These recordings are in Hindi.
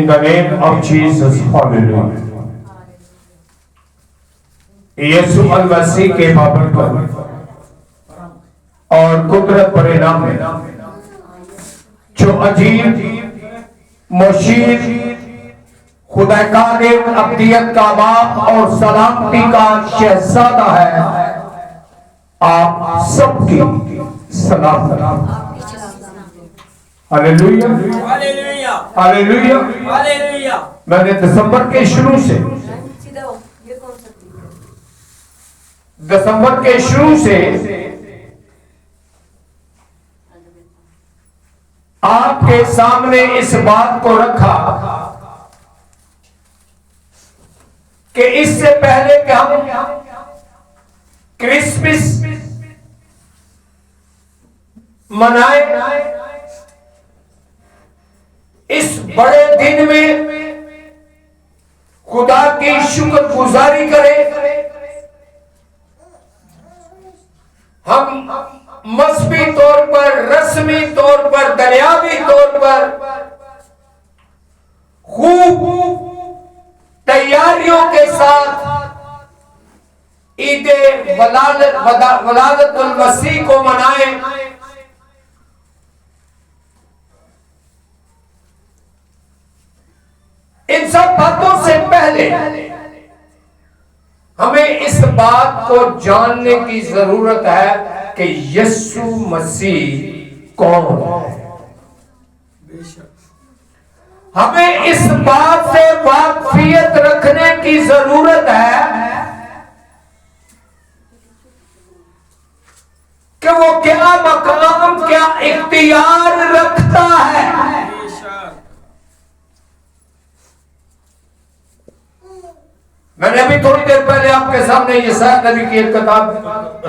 In the name of Jesus, hallelujah. यीशु मसीह के बाबरकत और कुदरत परिणाम में जो अजीब मुशीर खुदा कादिर अब्दियत का बाप और सलामती का शहजादा है, आप सबकी सलाम हालेलुया हालेलुया हालेलुया हालेलुया। मैंने दिसंबर के शुरू से आपके सामने इस बात को रखा कि इससे पहले कि हम क्रिसमस मनाए, इस बड़े दिन में खुदा की शुक्रगुजारी करें, हम मजहबी तौर पर, रस्मी तौर पर, दरियावी तौर पर खूब तैयारियों के साथ ईद वलादतुल मसीह को मनाएं। इन सब बातों से पहले हमें इस बात को जानने की जरूरत है कि यीशु मसीह कौन है। हमें इस बात से वाकफियत रखने की जरूरत है कि वो क्या मकाम, क्या इख्तियार रखता है। मैंने अभी थोड़ी देर पहले आपके सामने यशायाह नबी की एक किताब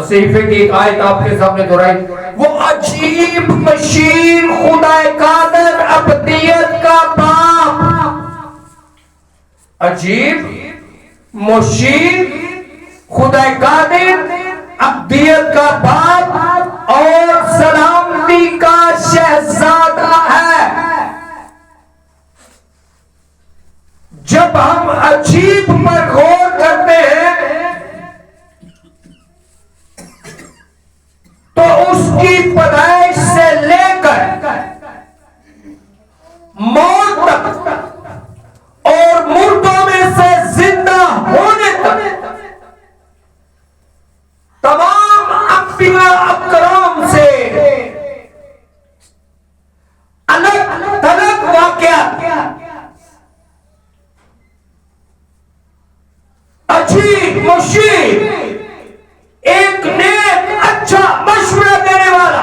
सहीफे की एक आयत आपके सामने दोहराई। वो अजीब मशीर खुदा कादिर अब्दियत का बाप, अजीब मशीर खुदा कादिर अब्दियत का बाप और सलामती का शहजादा है। जब हम अजीब पर गौर करते हैं तो उसकी पैदाइश से लेकर मौत तक और मुर्दों में से जिंदा होने तक तमाम अंबिया अकराम से अलग थलग वाकया, अजीब मुशीर, एक नेक अच्छा मशवरा देने वाला,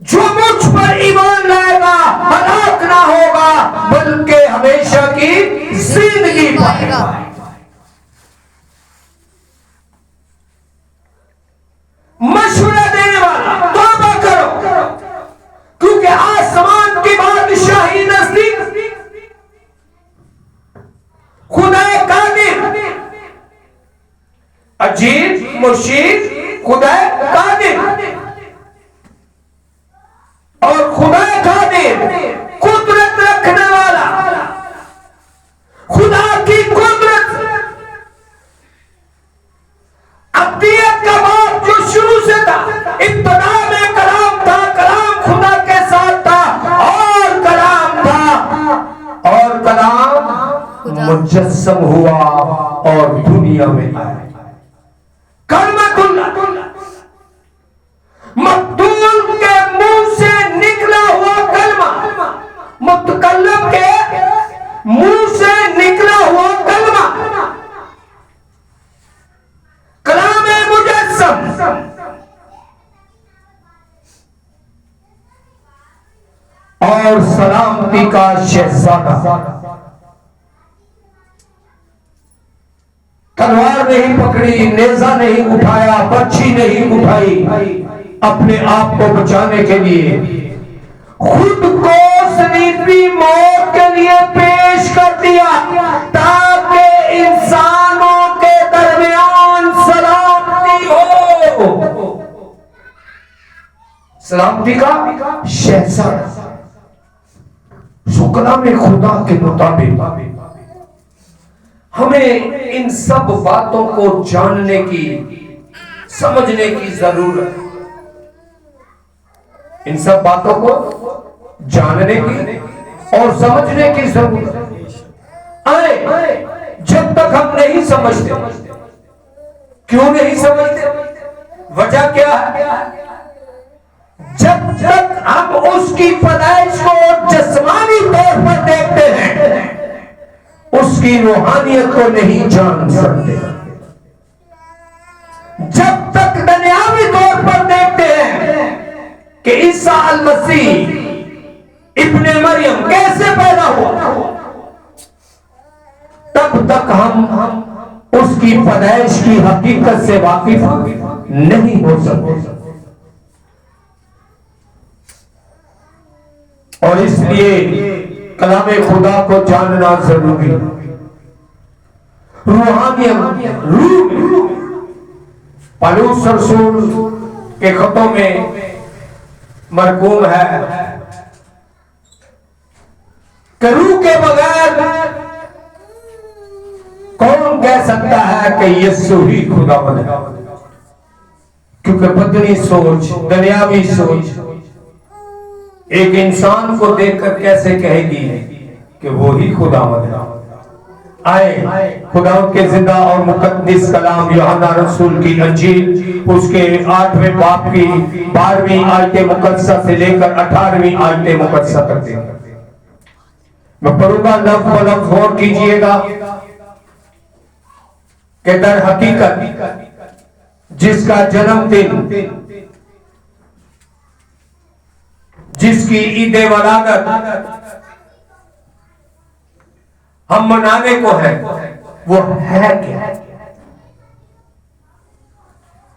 जो मुझ पर ईमान लाएगा हलाक ना होगा बल्कि हमेशा की जिंदगी पाएगा। मशवरा देने वाला, तौबा करो क्योंकि आसमान की बादशाही नजदीक। खुदा कादिर अजीब मुशीर, खुदा कादिर और खुदा कादिर कुदरत रखने वाला, खुदा की कुदरत, अब्दियत का बाप जो शुरू से था, इब्तिदा में कलाम था, कलाम खुदा के साथ था और कलाम था और कलाम मुजस्सम हुआ और दुनिया में आया। कलमतुल्लाह मकदूम के मुंह से निकला हुआ कलमा, मुतकल्लिम के मुंह से निकला हुआ कलमा, कलाम मुजस्सम और सलामती का शहजादा। तलवार नहीं पकड़ी, नेजा नहीं उठाया, बच्ची नहीं उठाई, अपने आप को बचाने के लिए खुद को सलीबी मौत के लिए पेश कर दिया ताकि इंसानों के दरमियान सलामती हो। सलामती का शहजादा। कलाम खुदा के मुताबिक हमें इन सब बातों को जानने की, समझने की जरूरत, इन सब बातों को जानने की और समझने की जरूरत। आए जब तक हम नहीं समझते, क्यों नहीं समझते, वजह क्या है? जब तक हम उसकी पैदाइश को जिस्मानी तौर पर देखते हैं, उसकी रूहानियत को नहीं जान सकते। जब तक दुनियावी तौर पर देखते हैं कि ईसा अल मसीह इब्ने मरियम कैसे पैदा हुआ, तब तक हम उसकी पैदाइश की हकीकत से वाकिफ नहीं हो सकते। और इसलिए कलामे खुदा को जानना जरूरी। रूहानियत, रूह पौलुस रसूल के खतों में मरकूम है कि रूह के बगैर कौन कह सकता है कि यीशु ही खुदावंद है? क्योंकि बदनी सोच, दुनियावी सोच एक इंसान को देखकर कैसे कहेगी कि वो ही खुदावंद है। आए खुदा के जिंदा और मुकद्दस कलाम यूहन्ना रसूल की अंजील उसके 8वें बाब की 12वीं आयत मुकद्दसा से लेकर 18वीं आयत मुकद्दसा तक देखें। मैं पढ़ूंगा, लफ्ज़ गौर कीजिएगा कि दर हकीकत जिसका जन्मदिन, जिसकी ईदे वलादत हम मनाने को है, वो है क्या?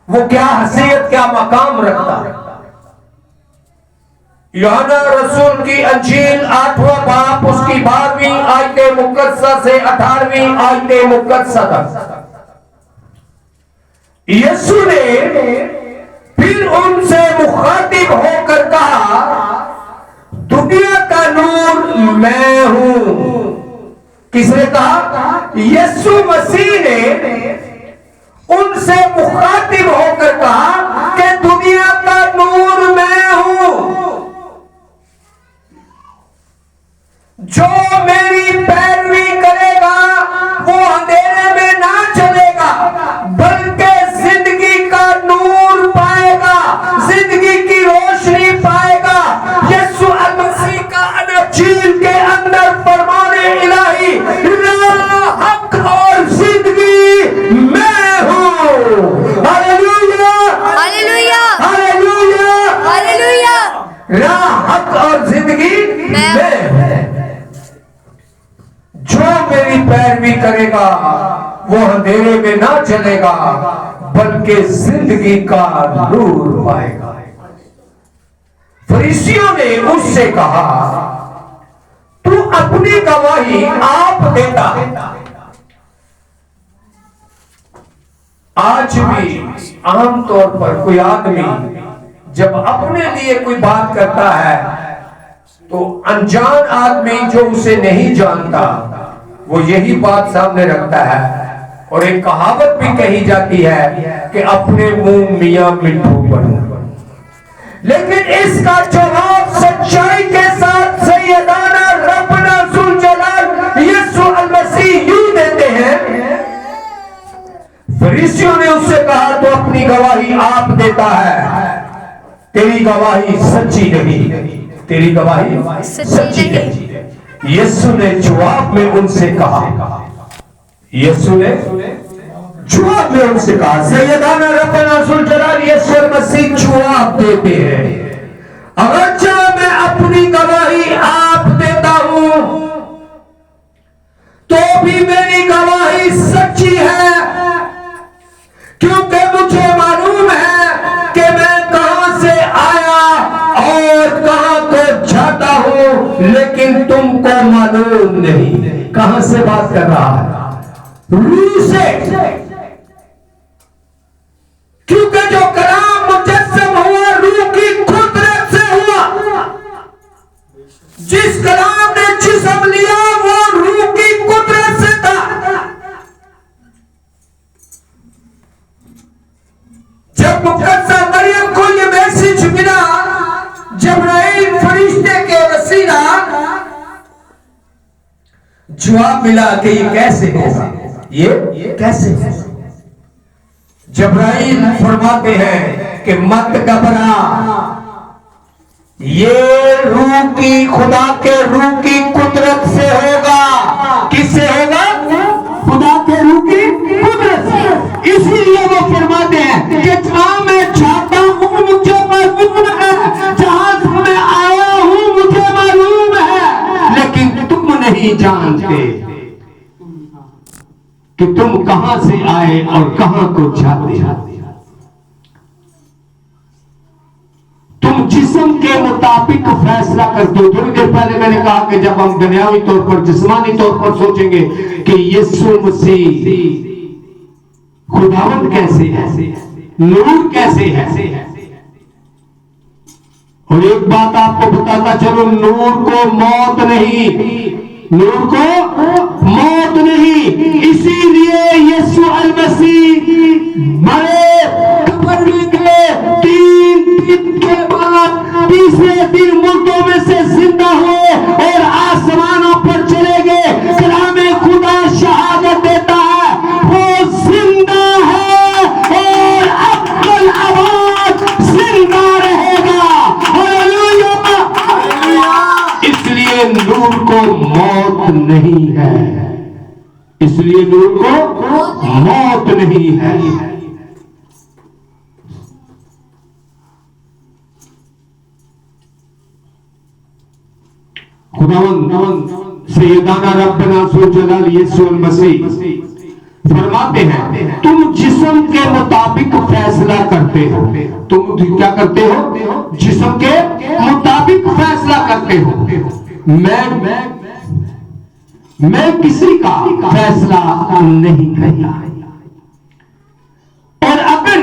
वो क्या हैसियत, क्या मकाम रखता है? यूहन्ना रसूल की अंजील 8वां बाब उसकी 12वीं आयत मुकद्दसा से 18वीं आयत मुकद्दसा तक यीशु ने फिर उनसे मुखातिब होकर कहा, दुनिया का नूर मैं हूं। किसने कहा? यीशु मसीह ने उनसे मुखातिब होकर कहा कि दुनिया का नूर मैं हूं, जो मेरी पैरवी करेगा वो अंधेरे में ना चलेगा बल्कि जिंदगी का नूर पाएगा, जिंदगी की रोशनी पाएगा। यीशु मसीह का अंजील के अंदर फरमाने इलाही, हक और जिंदगी मैं हूं। Hallelujah, hallelujah, hallelujah, hallelujah. राह, हक और जिंदगी मैं हूं। जो मेरी पैरवी करेगा वो अंधेरे में ना चलेगा बल्कि जिंदगी का नूर पाएगा। फरीसियों ने उससे कहा, तू अपनी गवाही आप देता है। आज भी आमतौर पर कोई आदमी जब अपने लिए कोई बात करता है तो अनजान आदमी जो उसे नहीं जानता वो यही बात सामने रखता है। और एक कहावत भी कही जाती है कि अपने मुंह मियां मिट्ठू बनो। लेकिन इसका जवाब सच्चाई के साथ सैयदाना रब्बना ज़ुल जलाल यीशु अल मसीह यूं देते हैं। फरीसियों ने उससे कहा, तो अपनी गवाही आप देता है, तेरी गवाही सच्ची नहीं, तेरी गवाही सच्ची नहीं। यीशु ने जवाब में उनसे कहा, यीशु ने जवाब में उनसे कहा, सैयदाना रब्बना ज़ुल जलाल यीशु मसीह जवाब देते हैं, अगरचे मैं अपनी गवाही आप देता हूं तो भी मेरी गवाही सच्ची है, क्योंकि मुझे मालूम है कि मैं कहां से आया और कहां को जाता हूं, लेकिन तुमको मालूम नहीं। कहां से बात कर रहा है? रूह से। क्योंकि जो कलाम मुजस्सम हुआ रूह की कुदरत जिस कलाम ने जिस्म लिया वो रूह की कुदरत से था। जब मुकद्दसा मरियम को ये मैसेज मिला जिब्राइल फरिश्ते के वसीला, जवाब मिला कि ये कैसे होगा, ये कैसे होगा। जिब्राइल फरमाते हैं कि मत घबरा, ये रूह की, खुदा के रूह की कुदरत से होगा। किससे होगा? खुदा के रूह की कुदरत से। इसीलिए वो फरमाते हैं कि जहां मैं जाता हूं मुझे मालूम है, जहां से मैं आया हूं मुझे मालूम है, लेकिन तुम नहीं जानते कि तुम कहां से आए और कहां को जाते हो। तुम जिस्म के मुताबिक फैसला करते हो। थोड़ी देर पहले मैंने कहा कि जब हम दुनियावी तौर पर, जिस्मानी तौर पर सोचेंगे कि यीशु मसीह खुदावंद कैसे है, नूर कैसे है, और एक बात आपको बताता चलो, नूर को मौत नहीं, नूर को मौत नहीं। इसीलिए यीशु अल मसीह मरे, कब्र में गए, 3 दिन के बाद तीसरे दिन मुर्दों में से जिंदा हुए और आसमानों पर चले गए। कलामे खुदा शहादत देता है वो जिंदा है और अक्ल आवाज जिंदा रहेगा। हालेलुया। इसलिए नूर को मौत नहीं है, इसलिए नूर को मौत नहीं है। खुदावंद सैयदाना रब्बना सुजलाल यीशु मसीह फरमाते हैं, तुम जिस्म के मुताबिक फैसला करते हो। तुम क्या करते हो? जिस्म के मुताबिक फैसला करते हो। मैं किसी का फैसला नहीं करता। और अगर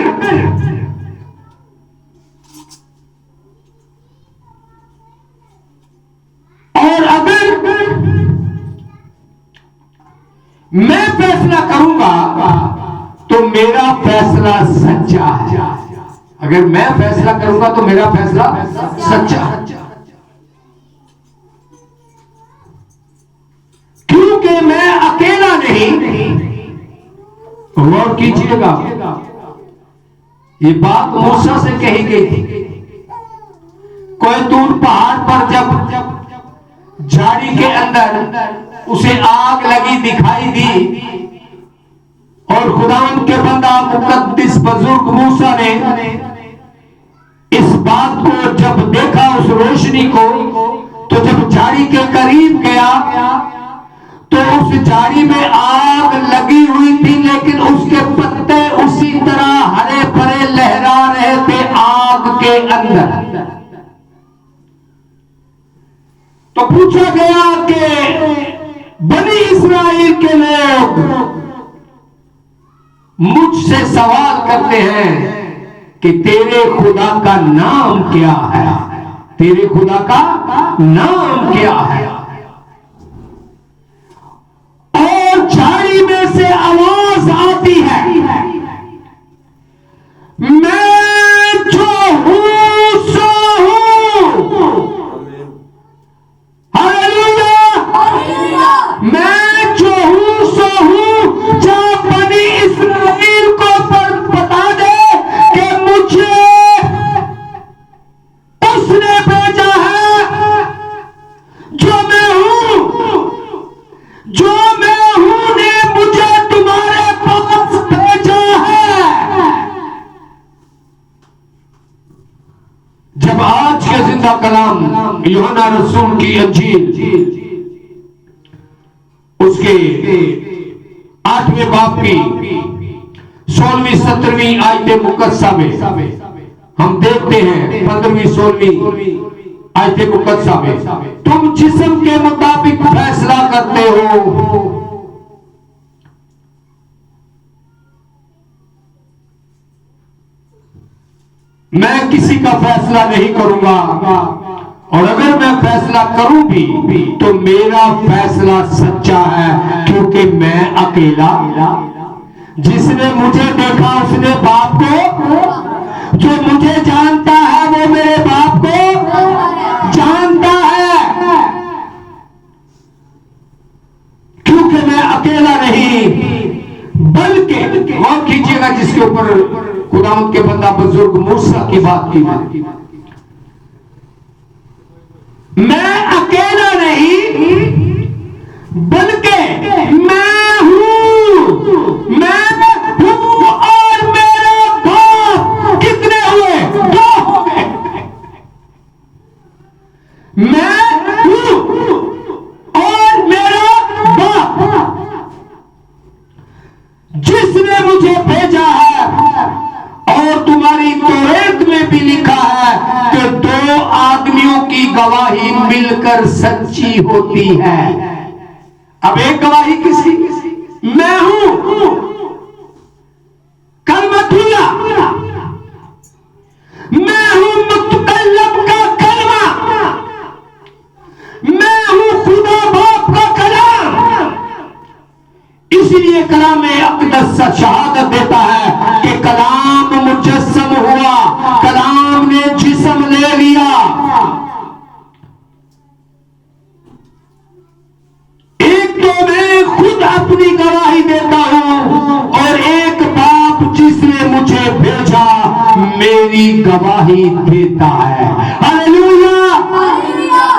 मैं फैसला करूंगा तो मेरा फैसला सच्चा है। अगर मैं फैसला करूंगा तो मेरा फैसला सच्चा है, क्योंकि मैं अकेला नहीं। गौर कीजिएगा, ये बात मूसा से कही गई थी। कोई दूर पहाड़ पर जब झाड़ी के अंदर उसे आग लगी दिखाई दी और खुदावंद के बंदा मुकद्दिस बुजुर्ग मूसा ने इस बात को जब देखा, उस रोशनी को, तो जब झाड़ी के करीब गया तो उस झाड़ी में आग लगी हुई थी, लेकिन उसके पत्ते उसी तरह हरे भरे लहरा रहे थे आग के अंदर। तो पूछा गया कि बनी इस्राएल के लोग मुझसे सवाल करते हैं कि तेरे खुदा का नाम क्या है, तेरे खुदा का नाम क्या है। और झाड़ी में से आवाज आती है, मैं जो हूं सो हूं। मैं जो हूं सो हूं। जहां बनी इस्राएल को बता दे कि मुझे उसने भेजा है, जो मैं हूं, जो मैं हूं ने मुझे तुम्हारे पास भेजा है। जब आज के जिंदा कलाम यूहन्ना रसूल की अंजील उसके 8वें बाब की 16वीं 17वीं आयत मुकद्दसा में हम देखते हैं, 15वीं 16वीं आयत मुकद्दसा में, तुम जिस्म के मुताबिक फैसला करते हो। मैं किसी का फैसला नहीं करूंगा। और अगर मैं फैसला करूं भी तो मेरा फैसला सच्चा है, क्योंकि मैं अकेला, जिसने मुझे देखा उसने बाप को, जो मुझे जानता है वो मेरे बाप को जानता है, क्योंकि मैं अकेला नहीं बल्कि, गौर कीजिएगा जिसके ऊपर खुदावंद के बंदा बुजुर्ग मूसा की बात की, मैं अकेला नहीं बल्कि मैं हूं और मेरा बाप। कितने हुए? दो हो गए। मैं हूं और मेरा बाप, जिसने मुझे भेजा है। और तुम्हारी तौरात में भी लिखा है कि दो आदमियों की गवाही मिलकर सच्ची होती है। अब एक गवाही किसकी? मैं हूं कलमतुल्ला, मैं हूं मुतकल्लम का कलमा, मैं हूं खुदा बाप का कलाम। इसलिए कलाम अक़दस शहादत देता है कि कलाम मुजस्सम हुआ, कलाम ने जिस्म ले लिया। एक तो मैं खुद अपनी गवाही देता हूं और एक बाप जिसने मुझे भेजा मेरी गवाही देता है। Hallelujah,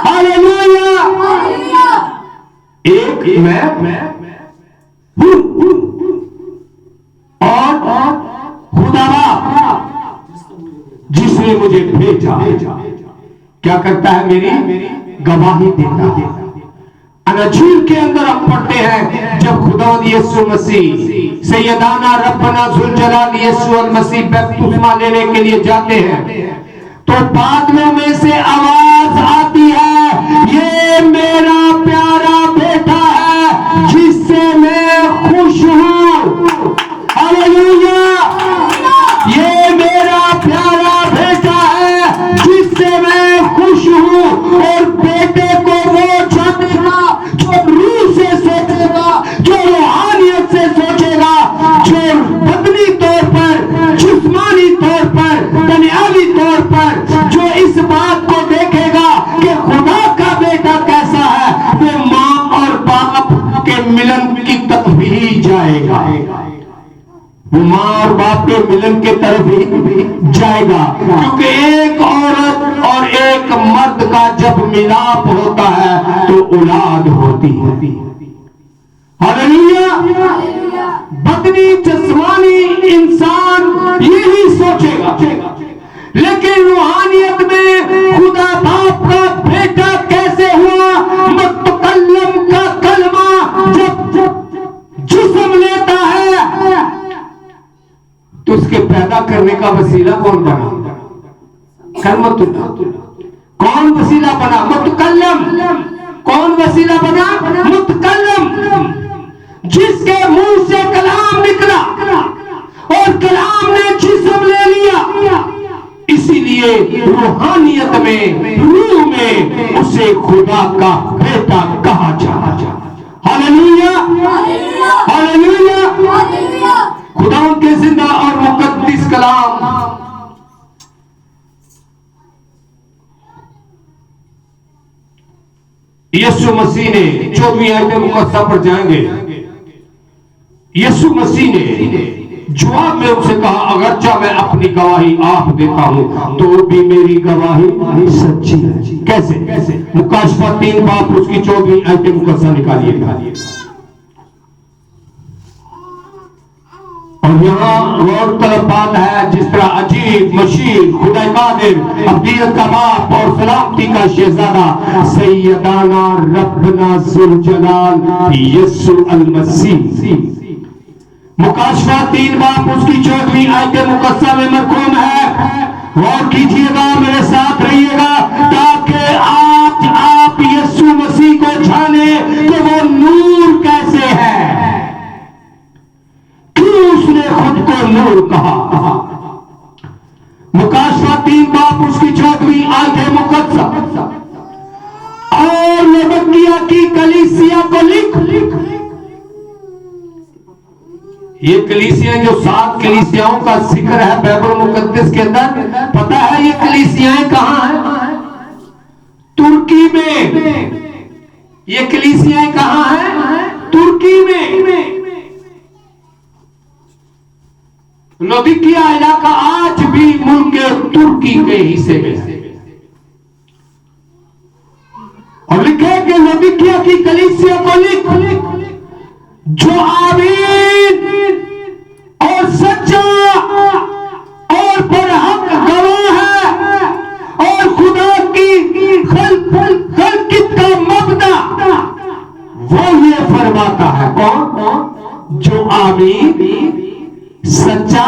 hallelujah. एक मैं और खुदा बाप जिसने मुझे भेजा क्या करता है? मेरी गवाही देता है। अनजील के अंदर हम पढ़ते हैं जब खुदावंद यीशु मसीह सैयदाना रब्बना जुल जलाल यीशु अल मसीह बपतिस्मा लेने के लिए जाते हैं तो बादलों में से आवाज आती है, ये मेरा प्यारा बेटा है जिससे मैं खुश हूं। हालेलुया। ये मेरा प्यारा बेटा है जिससे मैं खुश हूं। और बेटे को वो जानेगा जो रूह से सोचेगा, जो रूहानियत से सोचेगा, जो बदनी तौर पर, जिस्मानी तौर पर, दुनियावी तौर पर जो इस बात को देखेगा कि खुदा का बेटा कैसा है, वो मां और बाप के मिलन की तरफ ही जाएगा। वो मां और बाप के मिलन के तरफ ही जाएगा, क्योंकि एक औरत और एक मर्द का जब मिलाप होता है तो औलाद होती है। हालेलुया। बदनी जिस्मानी इंसान यही सोचेगा, लेकिन रूहानियत में खुदा बाप का बेटा कैसे हुआ? मुतकल्लम का कलमा जब जिस्म लेता है तो उसके पैदा करने का वसीला कौन बना? कलमतुल्लाह। कौन वसीला बना? मुतकल्लम। कौन वसीला बना? मुतकल्लम। जिसके मुंह से कलाम निकला और कलाम ने जिस्म ले लिया, इसीलिए रूहानियत में, रूह में उसे खुदा का बेटा कहा जाता। Hallelujah, hallelujah. खुदा के जिंदा और मुकद्दस कलाम यीशु मसीह ने 14वीं आयत मुकद्दसा पर जाएंगे। यीशु मसीह ने जवाब में उनसे कहा, अगरचा मैं अपनी गवाही आप देता हूं तो भी मेरी गवाही सच्ची है। कैसे? मुकाशफा 3 बाप उसकी 14वीं आयत मुकद्दसा निकालिए। और यहाँ गौर तलब बात है, जिस तरह अजीब मशीर खुदा कादिर अब्दियत का बाप और सलामती का शहजादा सैयदाना रब्बना जुल जलाल यीशु अल मसीह, मुकाशफा 3 बाप उसकी 14वीं आयत मुकद्दसा में मरकूम है। गौर कीजिएगा, मेरे साथ रहिएगा, ताकि आज आप यीशु मसीह को जाने कि वो नूर कैसे है, क्यों उसने खुद को नूर कहा। मुकाशफा 3 बाप उसकी 14वीं आयत मुकद्दसा लौदीकिया की कलीसिया को लिख। ये कलीसिया जो 7 कलीसियाओं का जिक्र है बाइबल मुकद्दस के अंदर, पता है ये कलीसियाएं कहां हैं? तुर्की में। ये कलीसियाएं कहां हैं? तुर्की में। लौदीकिया इलाका आज भी मुल्क तुर्की के हिस्से में है। और लिखे कि लौदीकिया की कलीसिया को लिख, जो आमीन और सच्चा और बरहक गवाह है और खुदा की खलकित का मबदा, वो ये फरमाता है। कौन? जो आमीन सच्चा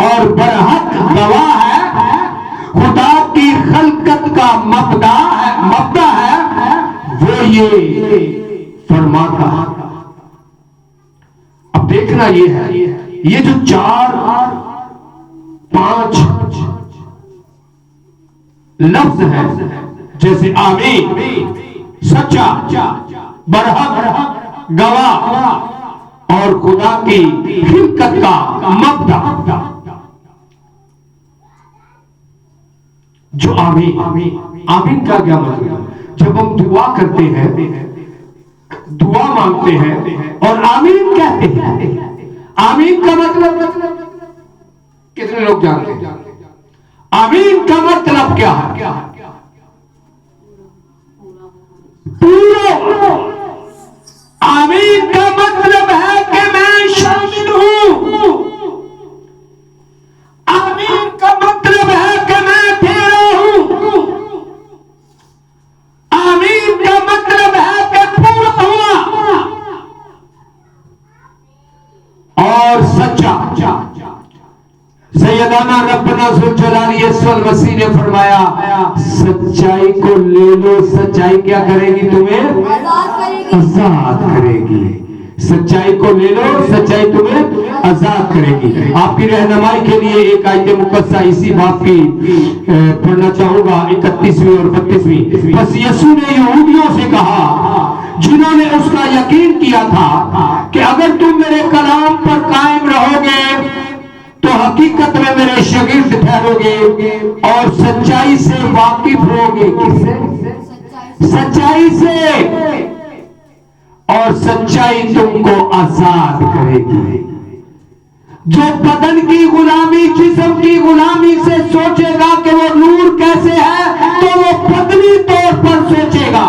और बरहक गवाह है, खुदा की खलकत का मबदा है, वो ये फरमाता है। अब देखना ये है, ये जो 4-5 लफ्ज हैं, जैसे आमीन, सच्चा, बरहक, गवाह और खुदा की खिलकत का मबदा, जो आमीन का क्या मतलब? जब हम दुआ करते हैं, दुआ मांगते हैं और आमीन कहते हैं, आमीन का मतलब कितने लोग जानते हैं? आमीन का मतलब क्या है? पूरा। आमीन का मतलब है कि मैं शामिल हूं। आमीन का मतलब है कि मैं तेरा हूं। आमीन का मतलब है कि पूरा हुआ। और सच्चा, सैयदाना रब्बना ज़ुल जलाली यस्वल मसीह ने फरमाया, सच्चाई को ले लो, सच्चाई क्या करेगी? तुम्हें आजाद करेगी। सच्चाई को ले लो, सच्चाई तुम्हें आजाद करेगी। आपकी रहनुमाई के लिए एक आयत मुकद्दसा इसी बात की पढ़ना चाहूंगा, 31वीं और 32वीं। बस यीशु ने यहूदियों से कहा, जिन्होंने उसका यकीन किया था कि अगर तुम मेरे कलाम पर कायम रहोगे तो हकीकत में मेरे शागिर्द ठहरोगे और सच्चाई से वाकिफ होगे। किससे? सच्चाई से। और सच्चाई तुमको आजाद करेगी। जो बदन की गुलामी, जिस्म की गुलामी से सोचेगा कि वो नूर कैसे है, तो वो बदनी तौर पर सोचेगा।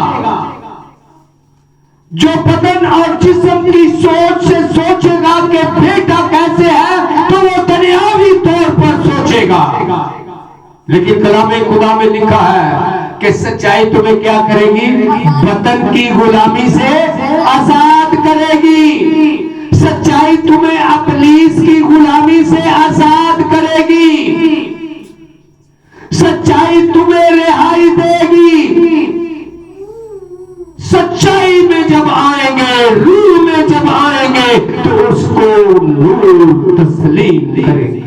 जो बदन और जिस्म की सोच से सोचेगा कि बेटा कैसे है, तो वो दुनियावी तौर पर सोचेगा। लेकिन कलाम खुदा में लिखा है कि सच्चाई तुम्हें क्या करेगी? बदन की गुलामी से आजाद करेगी। सच्चाई तुम्हें इब्लीस की गुलामी से आजाद करेगी। सच्चाई तुम्हें रिहाई देगी। सच्चाई में जब आएंगे, रूह में जब आएंगे, तो उसको नूर तस्लीम करेंगे।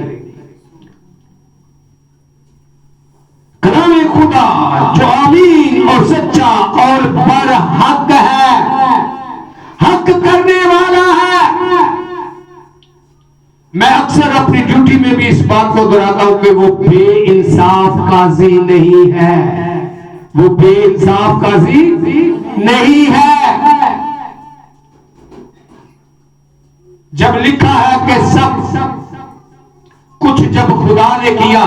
कलाम खुदा जो आमीन और सच्चा और बरहक है, हक करने वाला है। मैं अक्सर अपनी ड्यूटी में भी इस बात को दोहराता हूं कि वो बेइंसाफ काजी नहीं है। वो बेइंसाफ काजी नहीं है। जब लिखा है कि सब कुछ जब खुदा ने किया,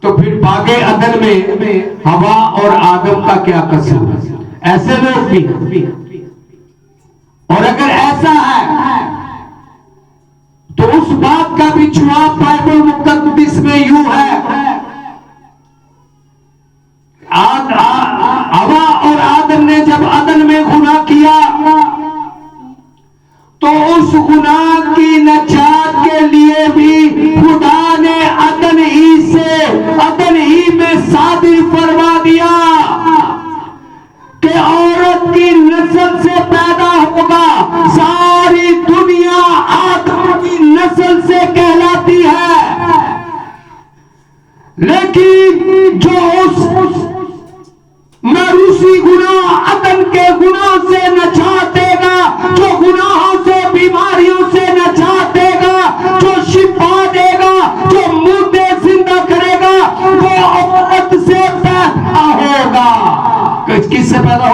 तो फिर बागे अदन में हवा और आदम का क्या कसूर? ऐसे लोग भी। और अगर ऐसा है तो उस बात का भी जवाब बाइबल मुकद्दस में यूं है, हवा और आदम ने जब अदन में गुनाह किया, तो उस गुनाह की नजात के लिए भी खुदा ने अदन ही में शादी फरमा दिया कि औरत की नस्ल से पैदा होगा। सारी दुनिया आदम की नस्ल से कहलाती है। लेकिन जो उस मरूसी गुनाह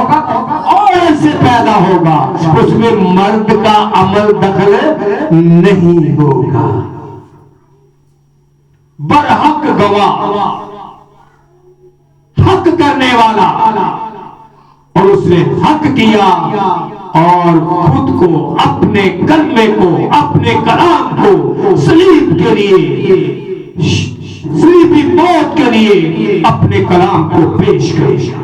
होगा, औरत से पैदा होगा, उसमें मर्द का अमल दखल नहीं होगा। बरहक गवाह, हक करने वाला, और उसने हक किया और खुद को, अपने कलमे को, अपने कलाम को सलीब के लिए, सलीबी मौत के लिए अपने कलाम को पेश किया।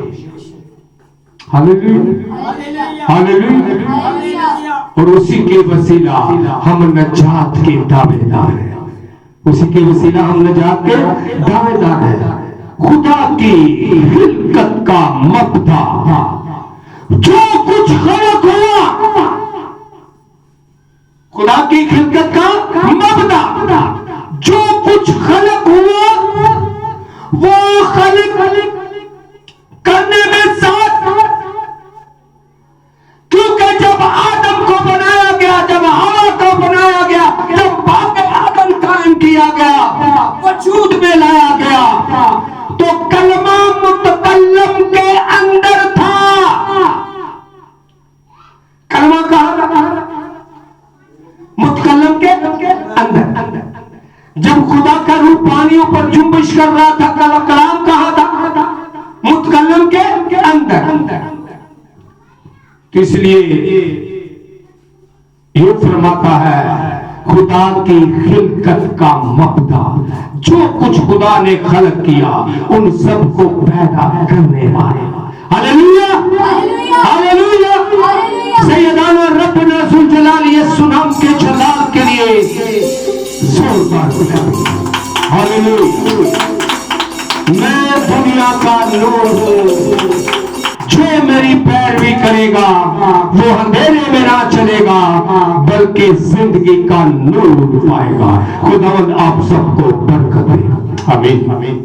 Hallelujah, hallelujah. और उसी के वसीला हम नजात के दावेदार हैं, उसी के वसीला हम नजात के दावेदार हैं। खुदा की हिलकत का मबदा, जो कुछ खलक हुआ, खुदा की हिलकत का मबदा, जो कुछ खलक हुआ वो खलक करने में साथ, क्योंकि जब आदम को बनाया गया, जब हवा को बनाया गया, जब बाग आदम कायम किया गया, वजूद में लाया गया, तो कलमा मुतकल्लम के अंदर था। कलमा कहां? मुतकल्लम के अंदर। जब खुदा का रूह पानियों पर जुम्बिश कर रहा था, कलाम कहां था? मुतकल्लम के अंदर। इसलिए ये फरमाता है, खुदा की खिलकत का मबदा, जो कुछ खुदा ने खलक किया उन सबको पैदा करने वाले। Hallelujah, hallelujah. सैयदाना रब्बना ज़ुल जलाल यस्सु नाम के जलाल के लिए जोरदार हालेलुया। मैं दुनिया का नूर हूं, जो मेरी पैरवी करेगा वो अंधेरे में ना चलेगा बल्कि जिंदगी का नूर पाएगा। खुदावंद आप सबको बरकत दे। आमीन, आमीन।